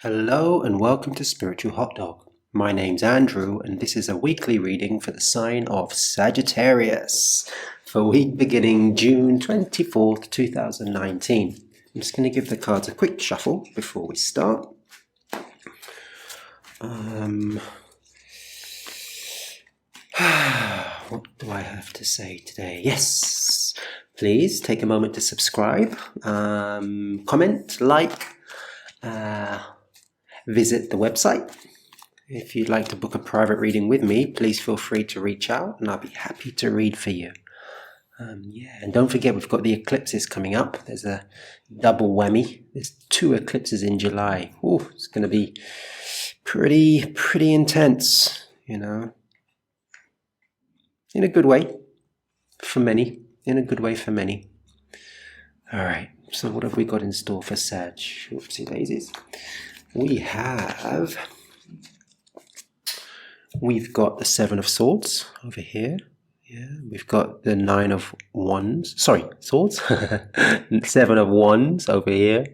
Hello and welcome to Spiritual Hot Dog. My name's Andrew and this is a weekly reading for the sign of Sagittarius for week beginning June 24th, 2019. I'm just going to give the cards a quick shuffle before we start. What do I have to say today? Yes, please take a moment to subscribe, comment, like, visit the website. If you'd like to book a private reading with me, please feel free to reach out and I'll be happy to read for you. And don't forget we've got the eclipses coming up. There's a double whammy. There's 2 eclipses in July. Oh, it's going to be pretty intense, you know. In a good way for many. In a good way for many. All right. So what have we got in store for Sag? Oopsie daisies. We've got the 7 of Swords over here. Yeah, we've got the 9 of Wands. Sorry, Swords. 7 of Wands over here.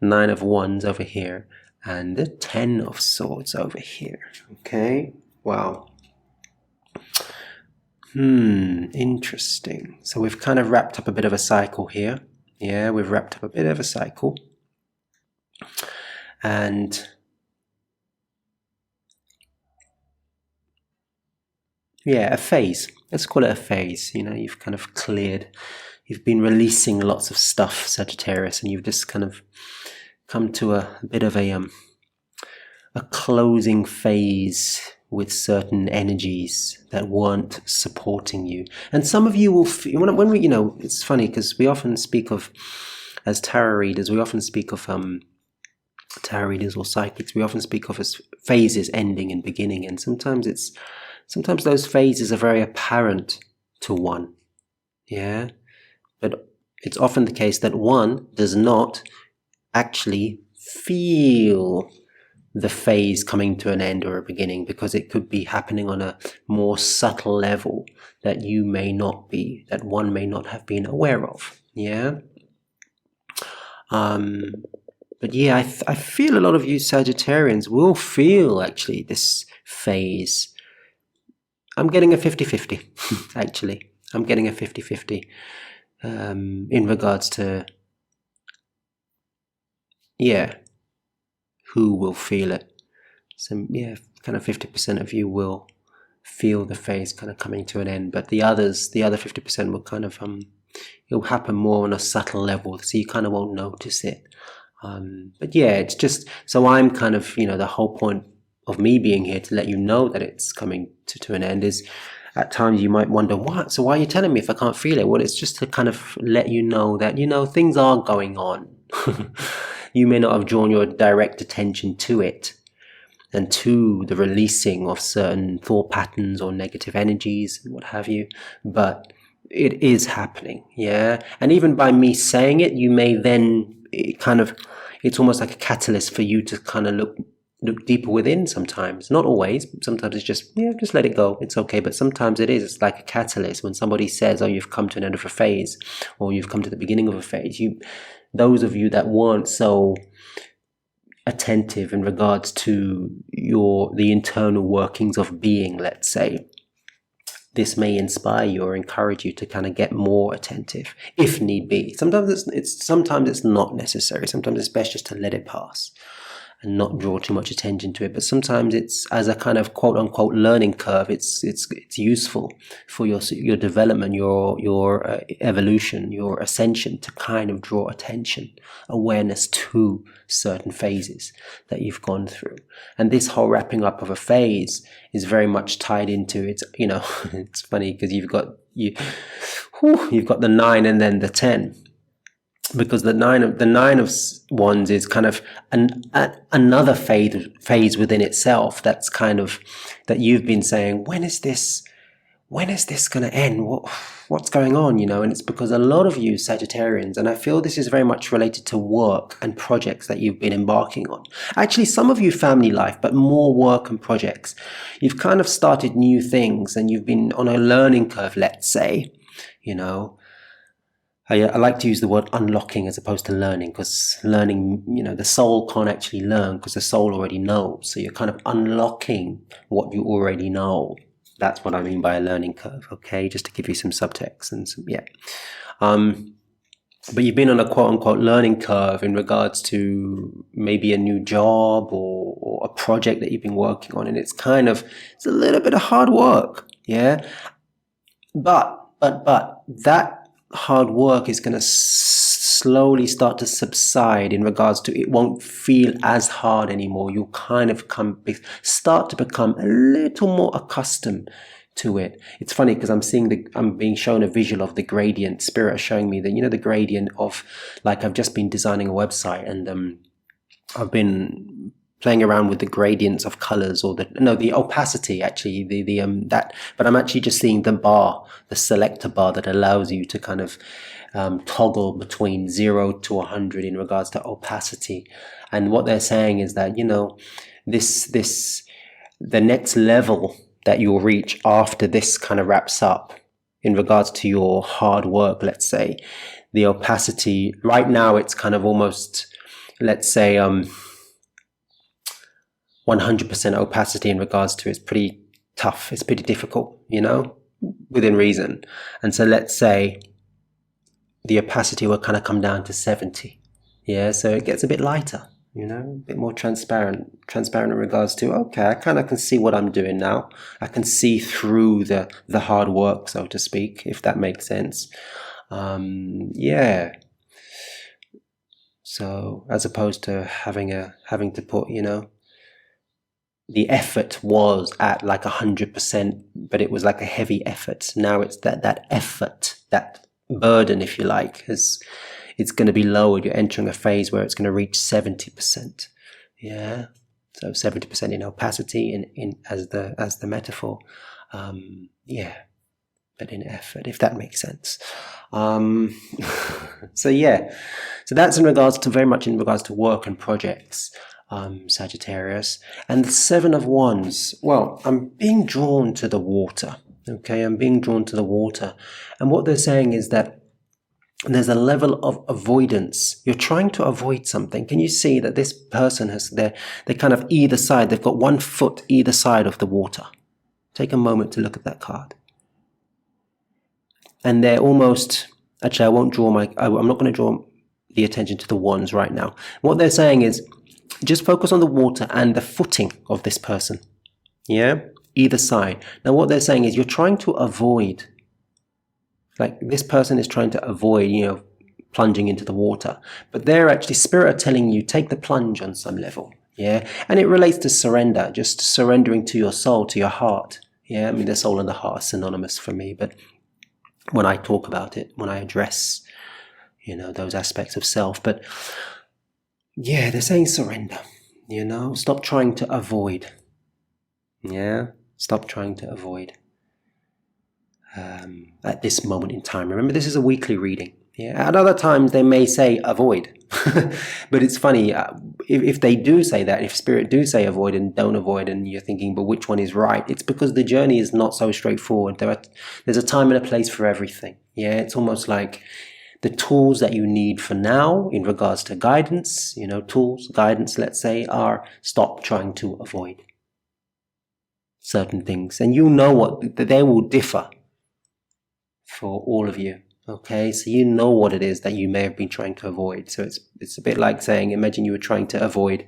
9 of Wands over here. And the 10 of Swords over here. Okay, wow. Interesting. So we've kind of wrapped up a bit of a cycle here. Yeah, we've wrapped up a bit of a cycle. And yeah, a phase. Let's call it a phase. You know, you've kind of cleared. You've been releasing lots of stuff, Sagittarius, and you've just kind of come to a bit of a closing phase with certain energies that weren't supporting you. And some of you will feel, when we, you know, it's funny because we often speak of, as tarot readers, we often speak of tarot readers or psychics, we often speak of as phases ending and beginning, and sometimes those phases are very apparent to one. Yeah, but it's often the case that one does not actually feel the phase coming to an end or a beginning, because it could be happening on a more subtle level that one may not have been aware of. Yeah. But yeah, I feel a lot of you Sagittarians will feel actually this phase. I'm getting a 50-50, actually. I'm getting a 50-50 in regards to, yeah, who will feel it. So yeah, kind of 50% of you will feel the phase kind of coming to an end, but the other 50% will kind of it'll happen more on a subtle level, so you kind of won't notice it. But yeah, it's just, so I'm kind of, you know, the whole point of me being here to let you know that it's coming to an end is, at times you might wonder, what? So why are you telling me if I can't feel it? Well, it's just to kind of let you know that, you know, things are going on. You may not have drawn your direct attention to it and to the releasing of certain thought patterns or negative energies and what have you, but it is happening. Yeah. And even by me saying it, you may then it's almost like a catalyst for you to kind of look deeper within sometimes. Not always. Sometimes it's just let it go. It's okay. But sometimes it's like a catalyst when somebody says, oh, you've come to an end of a phase, or you've come to the beginning of a phase. Those of you that weren't so attentive in regards to the internal workings of being, let's say, this may inspire you or encourage you to kind of get more attentive if need be. Sometimes it's not necessary. Sometimes it's best just to let it pass and not draw too much attention to it. But sometimes it's, as a kind of quote unquote learning curve, it's useful for your development, your evolution, your ascension, to kind of draw attention, awareness to certain phases that you've gone through. And this whole wrapping up of a phase is very much tied into it. You know, it's funny because you've got the 9 and then the 10. Because the nine of Wands is kind of another phase within itself. That's kind of, that you've been saying, when is this going to end? What's going on? You know, and it's because a lot of you Sagittarians, and I feel this is very much related to work and projects that you've been embarking on. Actually, some of you family life, but more work and projects. You've kind of started new things and you've been on a learning curve, let's say, you know. I like to use the word unlocking as opposed to learning, because learning, the soul can't actually learn because the soul already knows. So you're kind of unlocking what you already know. That's what I mean by a learning curve, okay? Just to give you some subtext and some, yeah. But you've been on a quote-unquote learning curve in regards to maybe a new job or a project that you've been working on, and it's a little bit of hard work, yeah? But that hard work is going to slowly start to subside in regards to it won't feel as hard anymore. You'll kind of start to become a little more accustomed to it. It's funny because I'm being shown a visual of the gradient. Spirit is showing me that, the gradient of, like, I've just been designing a website, and I've been playing around with the gradients of colors, or the opacity, actually, but I'm actually just seeing the selector bar that allows you to kind of toggle between 0 to 100 in regards to opacity. And what they're saying is that, the next level that you'll reach after this kind of wraps up in regards to your hard work, let's say, the opacity right now, it's kind of almost, let's say, 100% opacity in regards to, it's pretty tough, it's pretty difficult, within reason. And so let's say the opacity will kind of come down to 70. Yeah, so it gets a bit lighter, a bit more transparent in regards to, okay, I kind of can see what I'm doing now. I can see through the hard work, so to speak, if that makes sense. Yeah. So as opposed to having to put, the effort was at like 100%, but it was like a heavy effort. Now it's that effort, that burden, if you like, it's going to be lowered. You're entering a phase where it's going to reach 70%. Yeah. So 70% in opacity in as the metaphor. Yeah. But in effort, if that makes sense. So yeah. So that's very much in regards to work and projects. Sagittarius. And the 7 of Wands, well, I'm being drawn to the water. Okay, I'm being drawn to the water. And what they're saying is that there's a level of avoidance. You're trying to avoid something. Can you see that this person they're kind of either side, they've got one foot either side of the water. Take a moment to look at that card. And they're almost, actually, I'm not going to draw the attention to the wands right now. What they're saying is, just focus on the water and the footing of this person. Yeah? Either side. Now what they're saying is you're trying to avoid, like this person is trying to avoid, plunging into the water. But they're actually, spirit are telling you, take the plunge on some level. Yeah? And it relates to surrender, just surrendering to your soul, to your heart. Yeah? I mean, the soul and the heart are synonymous for me. But when I talk about it, when I address, those aspects of self. But yeah, they're saying surrender, stop trying to avoid. Yeah, stop trying to avoid at this moment in time. Remember, this is a weekly reading. Yeah, at other times they may say avoid. But it's funny, if they do say that, if spirit do say avoid and don't avoid, and you're thinking, but which one is right? It's because the journey is not so straightforward. There's a time and a place for everything. Yeah, it's almost like the tools that you need for now in regards to guidance, guidance, let's say, are stop trying to avoid certain things. And what they will differ for all of you. Okay, so what it is that you may have been trying to avoid. So it's a bit like saying, imagine you were trying to avoid,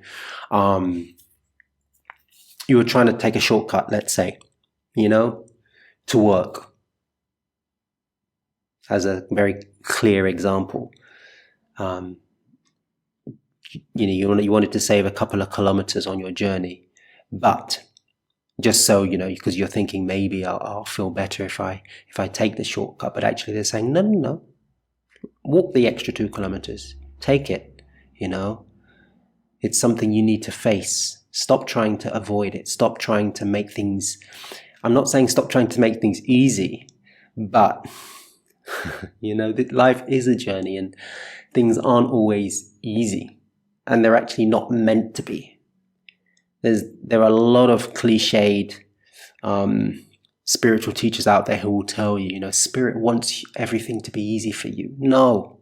you were trying to take a shortcut, let's say, to work. As a very clear example, you wanted to save a couple of kilometers on your journey, but just so because you're thinking maybe I'll feel better if I take the shortcut, but actually they're saying no, walk the extra 2 kilometers, take it. It's something you need to face. Stop trying to avoid it. Stop trying to make things. I'm not saying stop trying to make things easy, but life is a journey and things aren't always easy, and they're actually not meant to be. There are a lot of cliched spiritual teachers out there who will tell you, you know, Spirit wants everything to be easy for you. No.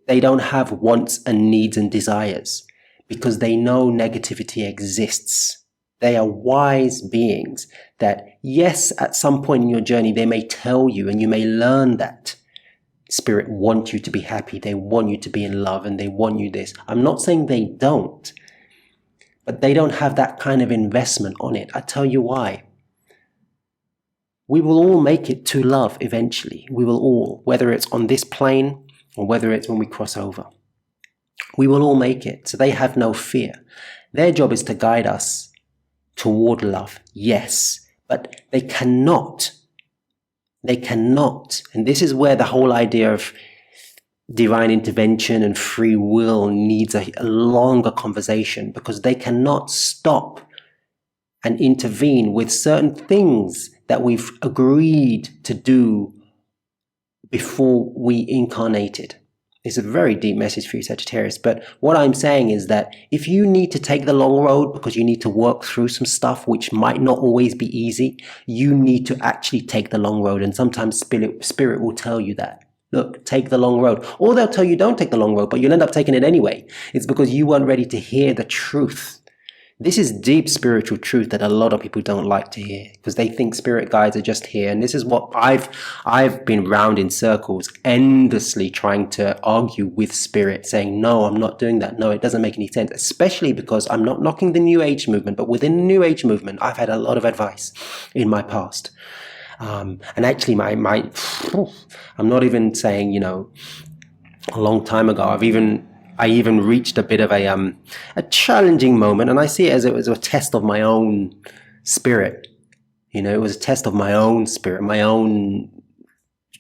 They don't have wants and needs and desires because they know negativity exists. They are wise beings that, yes, at some point in your journey, they may tell you and you may learn that Spirit want you to be happy. They want you to be in love and they want you this. I'm not saying they don't, but they don't have that kind of investment on it. I tell you why. We will all make it to love eventually. We will all, whether it's on this plane or whether it's when we cross over. We will all make it. So they have no fear. Their job is to guide us toward love. Yes, but they cannot. And this is where the whole idea of divine intervention and free will needs a longer conversation, because they cannot stop and intervene with certain things that we've agreed to do before we incarnated. It's a very deep message for you, Sagittarius. But what I'm saying is that if you need to take the long road because you need to work through some stuff which might not always be easy, you need to actually take the long road. And sometimes spirit will tell you that. Look, take the long road. Or they'll tell you don't take the long road, but you'll end up taking it anyway. It's because you weren't ready to hear the truth. This is deep spiritual truth that a lot of people don't like to hear because they think spirit guides are just here. And this is what I've been round in circles, endlessly trying to argue with spirit, saying, no, I'm not doing that. No, it doesn't make any sense, especially because I'm not knocking the New Age movement. But within the New Age movement, I've had a lot of advice in my past. And actually, I'm not even saying, you know, a long time ago, I even reached a bit of a challenging moment, and I see it as it was a test of my own spirit. You know, it was a test of my own spirit,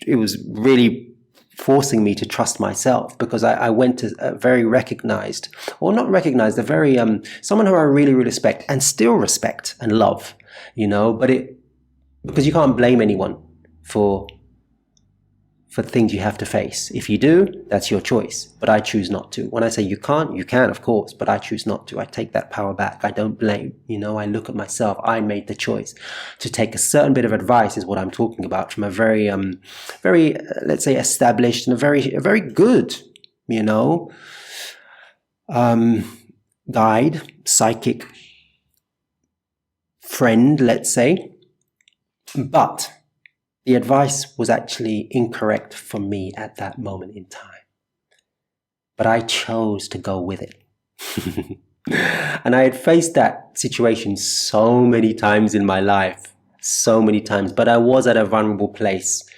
it was really forcing me to trust myself, because I went to a very recognized, or not recognized, a very, someone who I really, really respect and still respect and love, you know, because you can't blame anyone for things you have to face. If you do, that's your choice, but I choose not to. When I say you can't, you can, of course, but I choose not to. I take that power back. I don't blame, you know, I look at myself. I made the choice to take a certain bit of advice, is what I'm talking about, from a very, let's say, established and a very good, you know, guide, psychic friend, let's say. But the advice was actually incorrect for me at that moment in time. But I chose to go with it. And I had faced that situation so many times in my life, so many times, but I was at a vulnerable place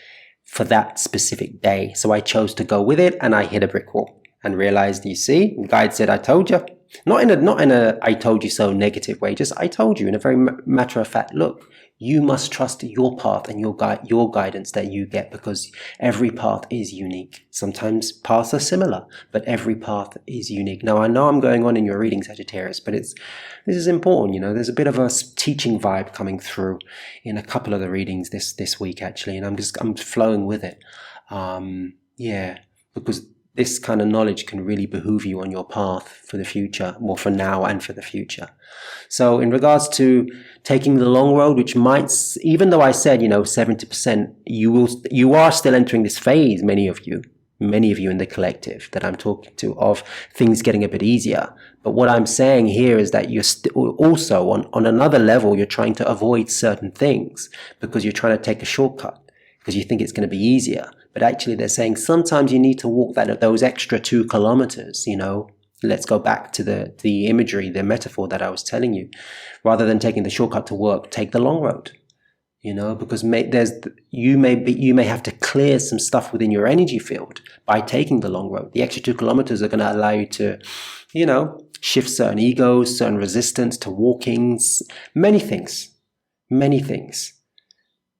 for that specific day. So I chose to go with it, and I hit a brick wall and realized, you see, the guide said, I told you. Not in a I told you so negative way, just I told you in a very matter of fact, look, you must trust your path and your guidance that you get, because every path is unique. Sometimes paths are similar, but every path is unique. Now, I know I'm going on in your reading, Sagittarius, but this is important. You know, there's a bit of a teaching vibe coming through in a couple of the readings this week, actually, and I'm flowing with it. Because this kind of knowledge can really behoove you on your path for the future, more for now and for the future. So in regards to taking the long road, which might, even though I said, 70%, you are still entering this phase, many of you in the collective that I'm talking to, of things getting a bit easier. But what I'm saying here is that you're also on another level, you're trying to avoid certain things because you're trying to take a shortcut because you think it's going to be easier. But actually they're saying sometimes you need to walk those extra 2 kilometers, Let's go back to the imagery, the metaphor that I was telling you. Rather than taking the shortcut to work, take the long road, because you may have to clear some stuff within your energy field by taking the long road. The extra 2 kilometers are going to allow you to, shift certain egos, certain resistance to walkings, many things.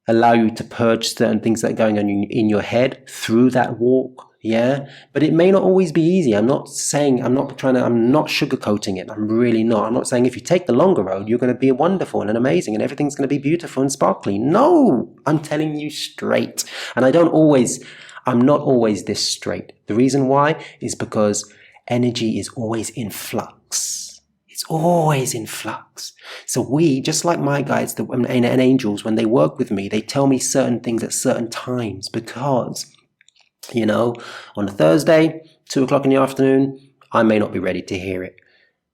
Allow you to purge certain things that are going on in your head through that walk. Yeah, but it may not always be easy. I'm not sugarcoating it. I'm really not. I'm not saying if you take the longer road, you're going to be wonderful and amazing and everything's going to be beautiful and sparkly. No, I'm telling you straight. And I'm not always this straight. The reason why is because energy is always in flux. It's always in flux. So we, just like my guides and angels, when they work with me, they tell me certain things at certain times because, you know, on a Thursday, 2 o'clock in the afternoon, I may not be ready to hear it.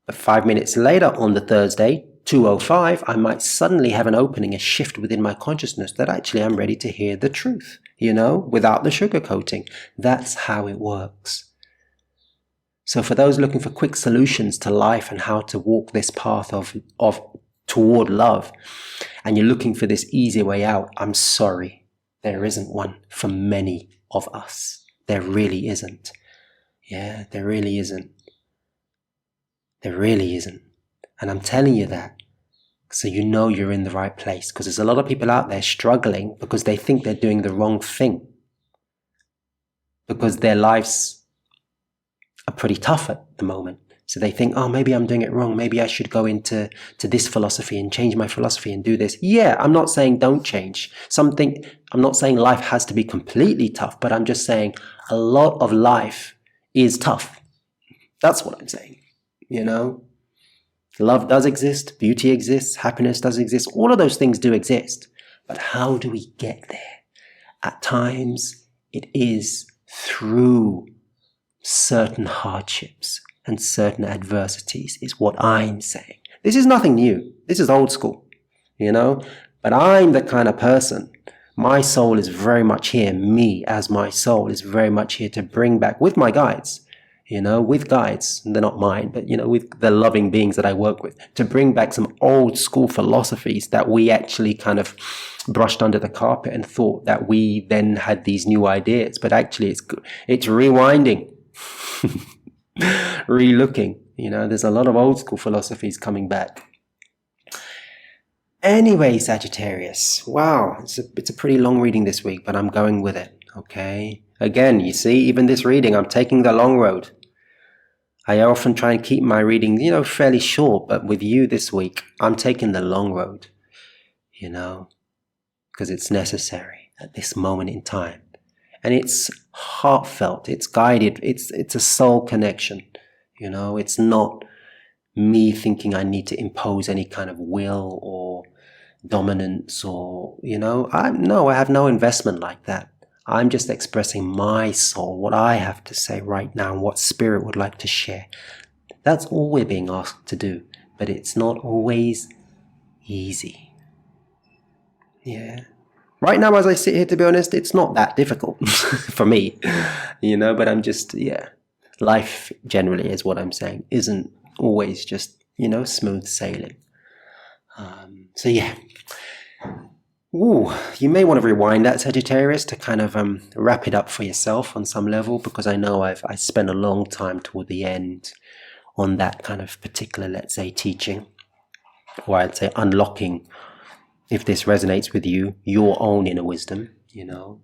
But 5 minutes later on the Thursday, 2:05, I might suddenly have an opening, a shift within my consciousness that actually I'm ready to hear the truth, you know, without the sugarcoating. That's how it works. So for those looking for quick solutions to life and how to walk this path of toward love, and you're looking for this easy way out, I'm sorry, there isn't one for many of us. There really isn't. Yeah, there really isn't. There really isn't. And I'm telling you that so you know you're in the right place, because there's a lot of people out there struggling because they think they're doing the wrong thing, because their lives are pretty tough at the moment. So they think, oh, maybe I'm doing it wrong. Maybe I should go into this philosophy and change my philosophy and do this. Yeah, I'm not saying don't change something. I'm not saying life has to be completely tough, but I'm just saying a lot of life is tough. That's what I'm saying, you know. Love does exist, beauty exists, happiness does exist, all of those things do exist. But how do we get there? At times, it is through certain hardships and certain adversities, is what I'm saying. This is nothing new. This is old school, you know. But I'm the kind of person, my soul is very much here, me as my soul is very much here to bring back, with my guides, you know, with guides, they're not mine, but, you know, with the loving beings that I work with, to bring back some old school philosophies that we actually kind of brushed under the carpet and thought that we then had these new ideas. But actually it's rewinding, re-looking, you know, there's a lot of old school philosophies coming back. Anyway, Sagittarius, wow, it's a pretty long reading this week, but I'm going with it, okay? Again, you see, even this reading, I'm taking the long road. I often try and keep my reading, you know, fairly short, but with you this week, I'm taking the long road, you know, because it's necessary at this moment in time. And it's heartfelt, it's guided, it's a soul connection, you know, it's not me thinking I need to impose any kind of will or dominance or, you know, I have no investment like that. I'm just expressing my soul, what I have to say right now, and what spirit would like to share. That's all we're being asked to do, but it's not always easy. Yeah. Right now, as I sit here, to be honest, it's not that difficult for me, you know, but I'm just, yeah. Life generally is what I'm saying, isn't always just, you know, smooth sailing. So yeah. Ooh, you may want to rewind that, Sagittarius, to kind of wrap it up for yourself on some level, because I know I spent a long time toward the end on that kind of particular, let's say, teaching, or I'd say unlocking, if this resonates with you, your own inner wisdom, you know.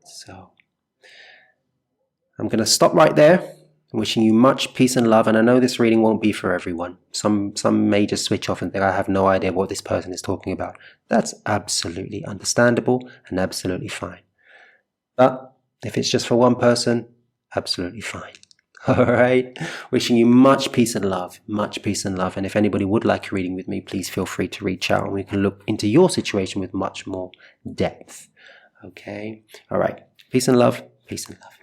So I'm going to stop right there. Wishing you much peace and love, and I know this reading won't be for everyone. Some may just switch off and think I have no idea what this person is talking about. That's absolutely understandable and absolutely fine. But if it's just for one person, absolutely fine. All right. Wishing you much peace and love, much peace and love. And if anybody would like a reading with me, please feel free to reach out and we can look into your situation with much more depth. Okay. All right. Peace and love. Peace and love.